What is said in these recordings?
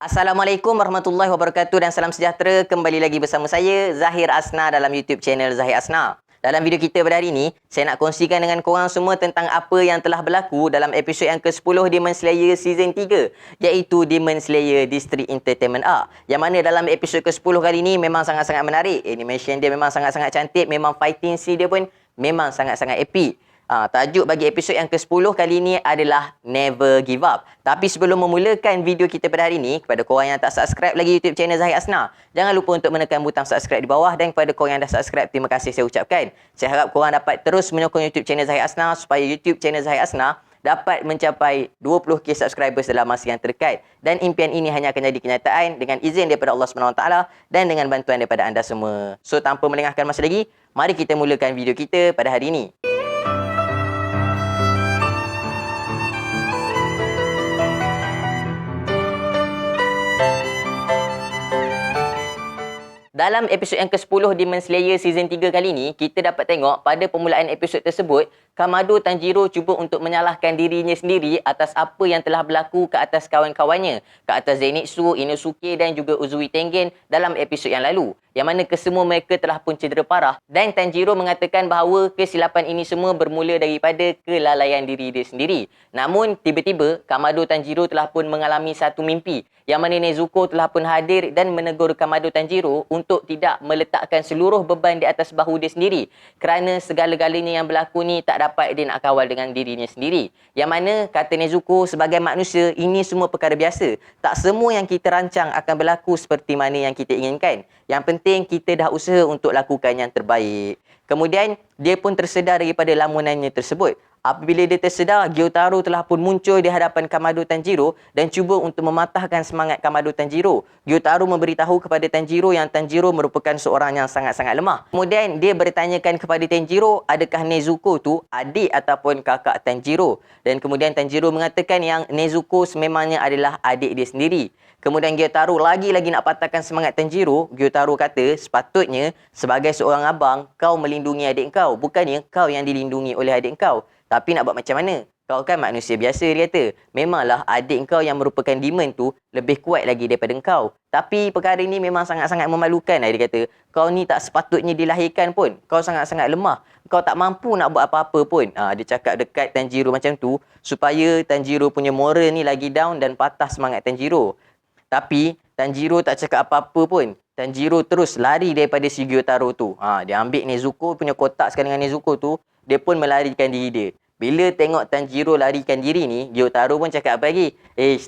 Assalamualaikum warahmatullahi wabarakatuh dan salam sejahtera. Kembali lagi bersama saya Zahir Asna dalam YouTube channel Zahir Asna. Dalam video kita pada hari ini, saya nak kongsikan dengan korang semua tentang apa yang telah berlaku dalam episod yang ke-10 Demon Slayer Season 3, iaitu Demon Slayer District Entertainment A. Yang mana dalam episod ke-10 kali ini memang sangat-sangat menarik. Animation dia memang sangat-sangat cantik, memang fighting scene dia pun memang sangat-sangat epic. Tajuk bagi episod yang ke-10 kali ini adalah Never Give Up. Tapi sebelum memulakan video kita pada hari ini, kepada korang yang tak subscribe lagi YouTube channel Zahir Asna, jangan lupa untuk menekan butang subscribe di bawah, dan kepada korang yang dah subscribe, terima kasih saya ucapkan. Saya harap korang dapat terus menyokong YouTube channel Zahir Asna supaya YouTube channel Zahir Asna dapat mencapai 20k subscribers dalam masa yang terdekat. Dan impian ini hanya akan jadi kenyataan dengan izin daripada Allah SWT dan dengan bantuan daripada anda semua. So, tanpa melengahkan masa lagi, mari kita mulakan video kita pada hari ini. Dalam episod yang ke-10 Demon Slayer Season 3 kali ini, kita dapat tengok pada permulaan episod tersebut, Kamado Tanjiro cuba untuk menyalahkan dirinya sendiri atas apa yang telah berlaku ke atas kawan-kawannya, ke atas Zenitsu, Inosuke dan juga Uzui Tengen dalam episod yang lalu. Yang mana kesemua mereka telah pun cedera parah, dan Tanjiro mengatakan bahawa kesilapan ini semua bermula daripada kelalaian diri dia sendiri. Namun tiba-tiba Kamado Tanjiro telah pun mengalami satu mimpi, yang mana Nezuko telah pun hadir dan menegur Kamado Tanjiro untuk tidak meletakkan seluruh beban di atas bahu dia sendiri, kerana segala-galanya yang berlaku ni tak dapat dia nak kawal dengan dirinya sendiri. Yang mana kata Nezuko, sebagai manusia ini semua perkara biasa. Tak semua yang kita rancang akan berlaku seperti mana yang kita inginkan. Yang penting kita dah usaha untuk lakukan yang terbaik. Kemudian dia pun tersedar daripada lamunannya tersebut. Apabila dia tersedar, Gyotaro telah pun muncul di hadapan Kamado Tanjiro dan cuba untuk mematahkan semangat Kamado Tanjiro. Gyotaro memberitahu kepada Tanjiro yang Tanjiro merupakan seorang yang sangat-sangat lemah. Kemudian dia bertanyakan kepada Tanjiro, adakah Nezuko tu adik ataupun kakak Tanjiro? Dan kemudian Tanjiro mengatakan yang Nezuko sememangnya adalah adik dia sendiri. Kemudian Gyotaro lagi-lagi nak patahkan semangat Tanjiro. Gyotaro kata, sepatutnya sebagai seorang abang, kau melindungi adik kau. Bukannya kau yang dilindungi oleh adik kau. Tapi nak buat macam mana? Kau kan manusia biasa, dia kata. Memanglah adik kau yang merupakan demon tu lebih kuat lagi daripada kau. Tapi perkara ni memang sangat-sangat memalukan, dia kata. Kau ni tak sepatutnya dilahirkan pun. Kau sangat-sangat lemah. Kau tak mampu nak buat apa-apa pun. Dia cakap dekat Tanjiro macam tu supaya Tanjiro punya moral ni lagi down dan patah semangat Tanjiro. Tapi Tanjiro tak cakap apa-apa pun. Tanjiro terus lari daripada si Gyotaro tu. Dia ambil Nezuko punya kotak sekali dengan Nezuko tu. Dia pun melarikan diri dia. Bila tengok Tanjiro larikan diri ni, Gyotaro pun cakap apa lagi?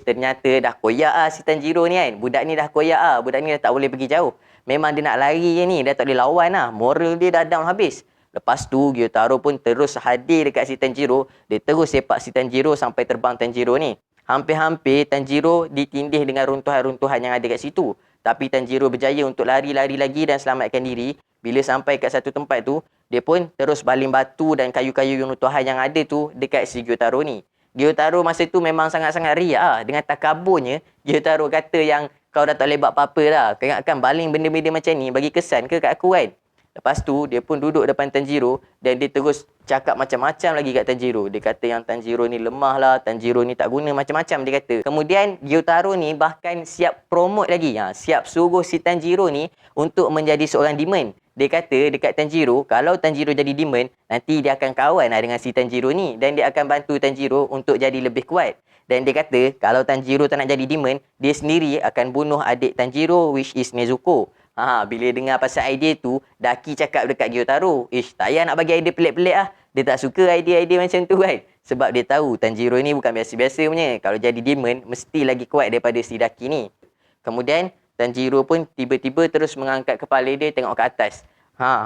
Ternyata dah koyak si Tanjiro ni kan. Budak ni dah koyak budak ni dah tak boleh pergi jauh. Memang dia nak lari je ni, dah tak boleh lawan Moral dia dah down habis. Lepas tu, Gyotaro pun terus hadir dekat si Tanjiro. Dia terus sepak si Tanjiro sampai terbang Tanjiro ni. Hampir-hampir Tanjiro ditindih dengan runtuhan-runtuhan yang ada kat situ. Tapi Tanjiro berjaya untuk lari-lari lagi dan selamatkan diri. Bila sampai kat satu tempat tu, dia pun terus baling batu dan kayu-kayu runtuhan yang ada tu dekat si Gyotaro ni. Gyotaro masa tu memang sangat-sangat riak Dengan takaburnya, Gyotaro kata yang kau dah tak boleh buat apa-apa dah. Kau ingatkan baling benda-benda macam ni bagi kesan ke kat aku kan? Lepas tu, dia pun duduk depan Tanjiro dan dia terus cakap macam-macam lagi kat Tanjiro. Dia kata yang Tanjiro ni lemah lah, Tanjiro ni tak guna, macam-macam dia kata. Kemudian, Gyotaro ni bahkan siap promote lagi. Siap suruh si Tanjiro ni untuk menjadi seorang demon. Dia kata dekat Tanjiro, kalau Tanjiro jadi demon, nanti dia akan kawan dengan si Tanjiro ni. Dan dia akan bantu Tanjiro untuk jadi lebih kuat. Dan dia kata, kalau Tanjiro tak nak jadi demon, dia sendiri akan bunuh adik Tanjiro, which is Nezuko. Bila dengar pasal idea tu, Daki cakap dekat Gyotaro, tak payah nak bagi idea pelik-pelik Dia tak suka idea-idea macam tu kan. Sebab dia tahu Tanjiro ni bukan biasa-biasa punya. Kalau jadi demon, mesti lagi kuat daripada si Daki ni. Kemudian, Tanjiro pun tiba-tiba terus mengangkat kepala dia tengok ke atas.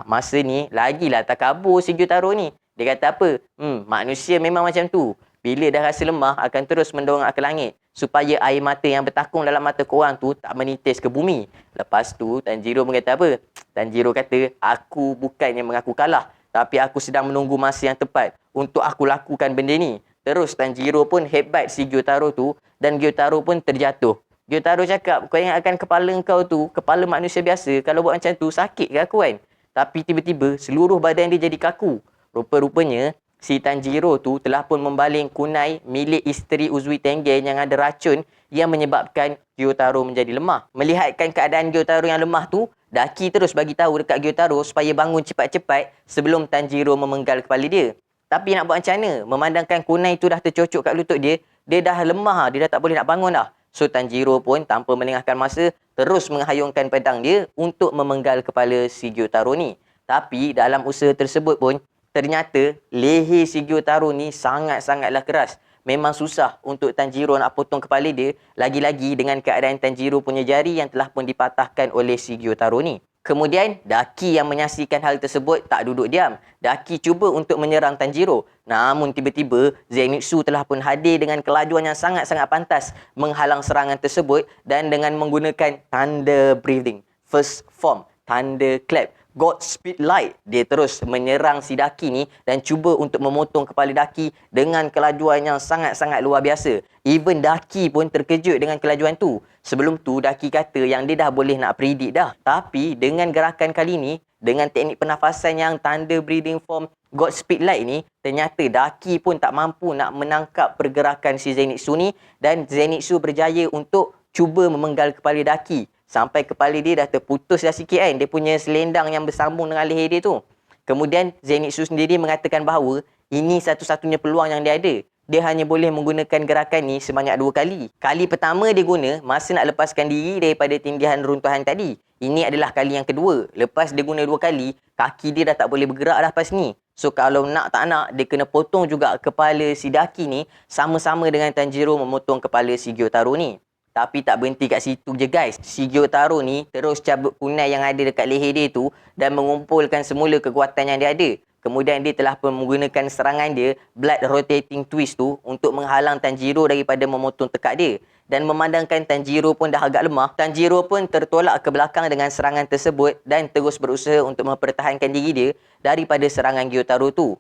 Masa ni, lagilah tak kabur si Gyotaro ni. Dia kata apa? Manusia memang macam tu. Bila dah rasa lemah, akan terus mendongak ke langit. Supaya air mata yang bertakung dalam mata korang tu tak menitis ke bumi. Lepas tu, Tanjiro berkata apa? Tanjiro kata, aku bukannya mengaku kalah. Tapi aku sedang menunggu masa yang tepat untuk aku lakukan benda ni. Terus Tanjiro pun hebat si Gyotaro tu dan Gyotaro pun terjatuh. Gyotaro cakap, kau ingatkan kepala kau tu, kepala manusia biasa. Kalau buat macam tu, sakit ke aku kan? Tapi tiba-tiba, seluruh badan dia jadi kaku. Rupa-rupanya, si Tanjiro tu telah pun membaling kunai milik isteri Uzui Tengen yang ada racun yang menyebabkan Gyotaro menjadi lemah. Melihatkan keadaan Gyotaro yang lemah tu, Daki terus bagi tahu dekat Gyotaro supaya bangun cepat-cepat sebelum Tanjiro memenggal kepala dia. Tapi nak buat macam mana? Memandangkan kunai tu dah tercocok kat lutut dia, dia dah lemah, dia dah tak boleh nak bangun dah. So Tanjiro pun tanpa melengahkan masa terus menghayungkan pedang dia untuk memenggal kepala si Gyotaro ni. Tapi dalam usaha tersebut pun ternyata leher si Gyotaro ni sangat-sangatlah keras. Memang susah untuk Tanjiro nak potong kepala dia, lagi-lagi dengan keadaan Tanjiro punya jari yang telah pun dipatahkan oleh si Gyotaro ni. Kemudian, Daki yang menyaksikan hal tersebut tak duduk diam. Daki cuba untuk menyerang Tanjiro. Namun tiba-tiba, Zenitsu telah pun hadir dengan kelajuan yang sangat-sangat pantas menghalang serangan tersebut dan dengan menggunakan Thunder Breathing, First Form, Thunder Clap, God Speed Light. Dia terus menyerang si Daki ni dan cuba untuk memotong kepala Daki dengan kelajuan yang sangat-sangat luar biasa. Even Daki pun terkejut dengan kelajuan tu. Sebelum tu Daki kata yang dia dah boleh nak predict dah. Tapi dengan gerakan kali ni, dengan teknik pernafasan yang Thunder Breathing Form God Speed Light ni, ternyata Daki pun tak mampu nak menangkap pergerakan si Zenitsu ni dan Zenitsu berjaya untuk cuba memenggal kepala Daki. Sampai kepala dia dah terputus dah sikit kan. Dia punya selendang yang bersambung dengan leher dia tu. Kemudian Zenitsu sendiri mengatakan bahawa ini satu-satunya peluang yang dia ada. Dia hanya boleh menggunakan gerakan ni sebanyak 2 kali. Kali pertama dia guna masa nak lepaskan diri daripada tindihan runtuhan tadi. Ini adalah kali yang kedua. Lepas dia guna 2 kali, kaki dia dah tak boleh bergerak dah lepas ni. So kalau nak tak nak, dia kena potong juga kepala si Daki ni sama-sama dengan Tanjiro memotong kepala si Gyotaro ni. Tapi tak berhenti kat situ je guys. Si Gyotaro ni terus cabut kunai yang ada dekat leher dia tu dan mengumpulkan semula kekuatan yang dia ada. Kemudian dia telah pun menggunakan serangan dia, Blood Rotating Twist tu, untuk menghalang Tanjiro daripada memotong tekak dia. Dan memandangkan Tanjiro pun dah agak lemah, Tanjiro pun tertolak ke belakang dengan serangan tersebut dan terus berusaha untuk mempertahankan diri dia daripada serangan Gyotaro tu.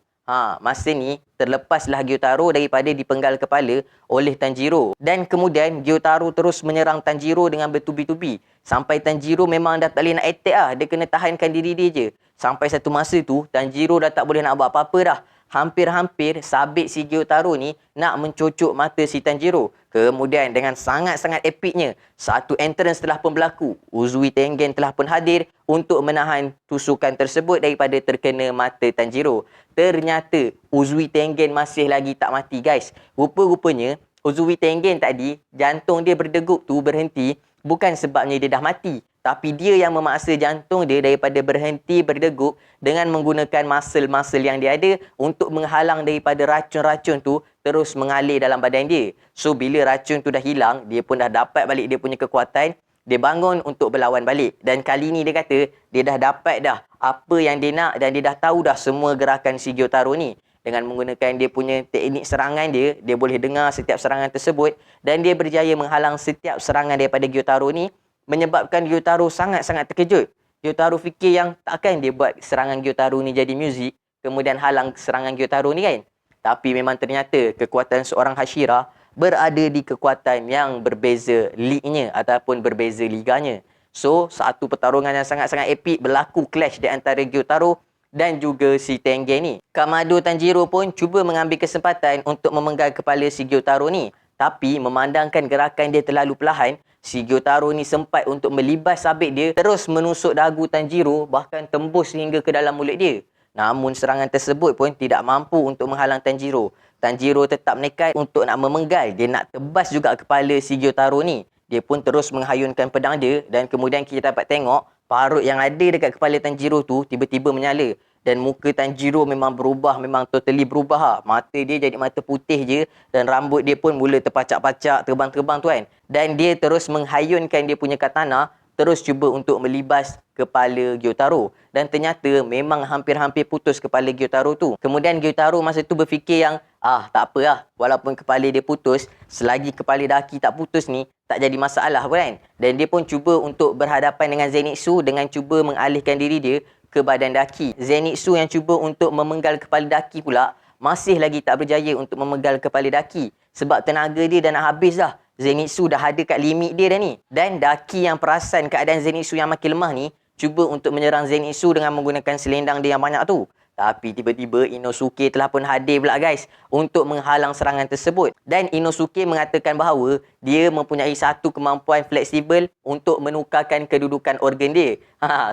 Masa ni terlepaslah Gyotaro daripada dipenggal kepala oleh Tanjiro. Dan kemudian Gyotaro terus menyerang Tanjiro dengan bertubi-tubi. Sampai Tanjiro memang dah tak boleh nak attack lah. Dia kena tahankan diri dia je. Sampai satu masa tu Tanjiro dah tak boleh nak buat apa-apa dah. Hampir-hampir sabit si Gyotaro ni nak mencocok mata si Tanjiro. Kemudian dengan sangat-sangat epiknya, satu entrance telah pun berlaku. Uzui Tengen telah pun hadir untuk menahan tusukan tersebut daripada terkena mata Tanjiro. Ternyata Uzui Tengen masih lagi tak mati guys. Rupa-rupanya Uzui Tengen tadi, jantung dia berdegup tu berhenti bukan sebabnya dia dah mati. Tapi dia yang memaksa jantung dia daripada berhenti berdegup dengan menggunakan muscle-muscle yang dia ada untuk menghalang daripada racun-racun tu terus mengalir dalam badan dia. So bila racun tu dah hilang, dia pun dah dapat balik dia punya kekuatan. Dia bangun untuk berlawan balik. Dan kali ni dia kata dia dah dapat dah apa yang dia nak dan dia dah tahu dah semua gerakan si Gyotaro ni. Dengan menggunakan dia punya teknik serangan dia, dia boleh dengar setiap serangan tersebut dan dia berjaya menghalang setiap serangan daripada Gyotaro ni. Menyebabkan Gyotaro sangat-sangat terkejut. Gyotaro fikir yang takkan dia buat serangan Gyotaro ni jadi muzik, kemudian halang serangan Gyotaro ni kan. Tapi memang ternyata kekuatan seorang Hashira berada di kekuatan yang berbeza league-nya ataupun berbeza liganya. So, satu pertarungan yang sangat-sangat epik berlaku clash di antara Gyotaro dan juga si Tengen ni. Kamado Tanjiro pun cuba mengambil kesempatan untuk memenggal kepala si Gyotaro ni. Tapi memandangkan gerakan dia terlalu perlahan, si Gyotaro ni sempat untuk melibas sabit dia, terus menusuk dagu Tanjiro, bahkan tembus hingga ke dalam mulut dia. Namun serangan tersebut pun tidak mampu untuk menghalang Tanjiro. Tanjiro tetap nekat untuk nak memenggal, dia nak tebas juga kepala si Gyotaro ni. Dia pun terus menghayunkan pedang dia dan kemudian kita dapat tengok parut yang ada dekat kepala Tanjiro tu tiba-tiba menyala. Dan muka Tanjiro memang berubah, memang totally berubah. Mata dia jadi mata putih je dan rambut dia pun mula terpacak-pacak, terbang-terbang tu kan. Dan dia terus menghayunkan dia punya katana, terus cuba untuk melibas kepala Gyotaro. Dan ternyata memang hampir-hampir putus kepala Gyotaro tu. Kemudian Gyotaro masa tu berfikir yang, tak apa lah. Walaupun kepala dia putus, selagi kepala Daki tak putus ni, tak jadi masalah pun kan. Dan dia pun cuba untuk berhadapan dengan Zenitsu dengan cuba mengalihkan diri dia ke badan Daki. Zenitsu yang cuba untuk memenggal kepala Daki pula masih lagi tak berjaya untuk memenggal kepala Daki sebab tenaga dia dah nak habis dah. Zenitsu dah ada kat limit dia dah ni. Dan Daki yang perasan keadaan Zenitsu yang makin lemah ni cuba untuk menyerang Zenitsu dengan menggunakan selendang dia yang banyak tu. Tapi tiba-tiba Inosuke telah pun hadir pula guys untuk menghalang serangan tersebut. Dan Inosuke mengatakan bahawa dia mempunyai satu kemampuan fleksibel untuk menukarkan kedudukan organ dia.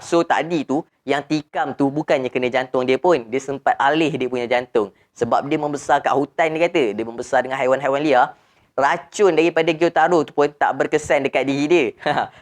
So tadi tu yang tikam tu bukannya kena jantung dia pun. Dia sempat alih dia punya jantung. Sebab dia membesar kat hutan dia kata. Dia membesar dengan haiwan-haiwan liar. Racun daripada Gyotaro tu pun tak berkesan dekat diri dia.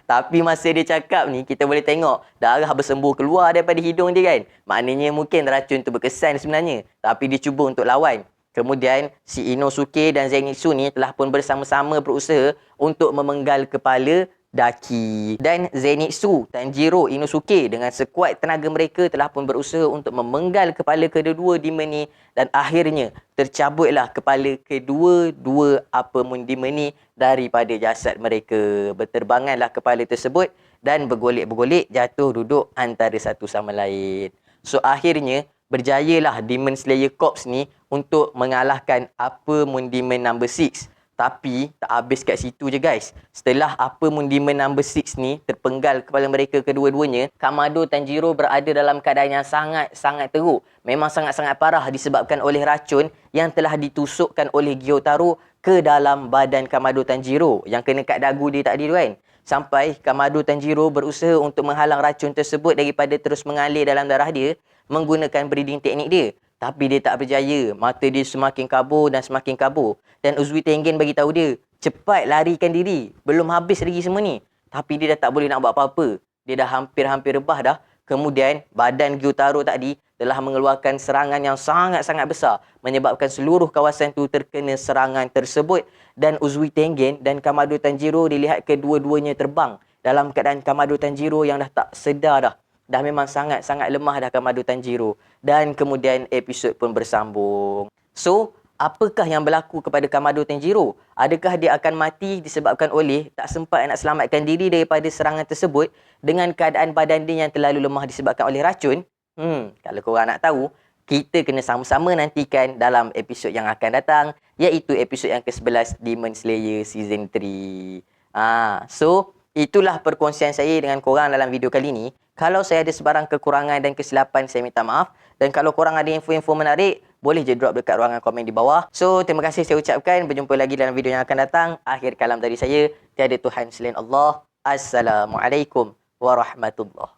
Tapi masa dia cakap ni, kita boleh tengok darah bersembur keluar daripada hidung dia kan. Maknanya mungkin racun tu berkesan sebenarnya. Tapi dia cuba untuk lawan. Kemudian si Inosuke dan Zenitsu ni telah pun bersama-sama berusaha untuk memenggal kepala Daki. Dan Zenitsu, Tanjiro, Inosuke dengan sekuat tenaga mereka telah pun berusaha untuk memenggal kepala kedua-dua demon ni. Dan akhirnya tercabutlah kepala kedua-dua demon ni daripada jasad mereka. Berterbanganlah kepala tersebut dan bergolek-bergolek jatuh duduk antara satu sama lain. So akhirnya berjayalah Demon Slayer Corps ni untuk mengalahkan Demon Number 6. Tapi tak habis kat situ je guys. Setelah Demon Number 6 ni terpenggal kepala mereka kedua-duanya, Kamado Tanjiro berada dalam keadaan yang sangat-sangat teruk. Memang sangat-sangat parah disebabkan oleh racun yang telah ditusukkan oleh Gyotaro ke dalam badan Kamado Tanjiro yang kena kat dagu dia tadi tu kan. Sampai Kamado Tanjiro berusaha untuk menghalang racun tersebut daripada terus mengalir dalam darah dia menggunakan breathing teknik dia. Tapi dia tak berjaya. Mata dia semakin kabur dan semakin kabur. Dan Uzui Tengen bagi tahu dia, cepat larikan diri. Belum habis lagi semua ni. Tapi dia dah tak boleh nak buat apa-apa. Dia dah hampir-hampir rebah dah. Kemudian badan Gyotaro tadi telah mengeluarkan serangan yang sangat-sangat besar. Menyebabkan seluruh kawasan tu terkena serangan tersebut. Dan Uzui Tengen dan Kamado Tanjiro dilihat kedua-duanya terbang. Dalam keadaan Kamado Tanjiro yang dah tak sedar dah. Dah memang sangat-sangat lemah dah Kamado Tanjiro. Dan kemudian episod pun bersambung. So, apakah yang berlaku kepada Kamado Tanjiro? Adakah dia akan mati disebabkan oleh tak sempat nak selamatkan diri daripada serangan tersebut dengan keadaan badan dia yang terlalu lemah disebabkan oleh racun? Kalau korang nak tahu, kita kena sama-sama nantikan dalam episod yang akan datang, iaitu episod yang ke-11 Demon Slayer Season 3. So, itulah perkongsian saya dengan korang dalam video kali ni. Kalau saya ada sebarang kekurangan dan kesilapan, saya minta maaf. Dan kalau korang ada info-info menarik, boleh je drop dekat ruangan komen di bawah. So, terima kasih saya ucapkan. Berjumpa lagi dalam video yang akan datang. Akhir kalam dari saya, tiada Tuhan selain Allah. Assalamualaikum warahmatullahi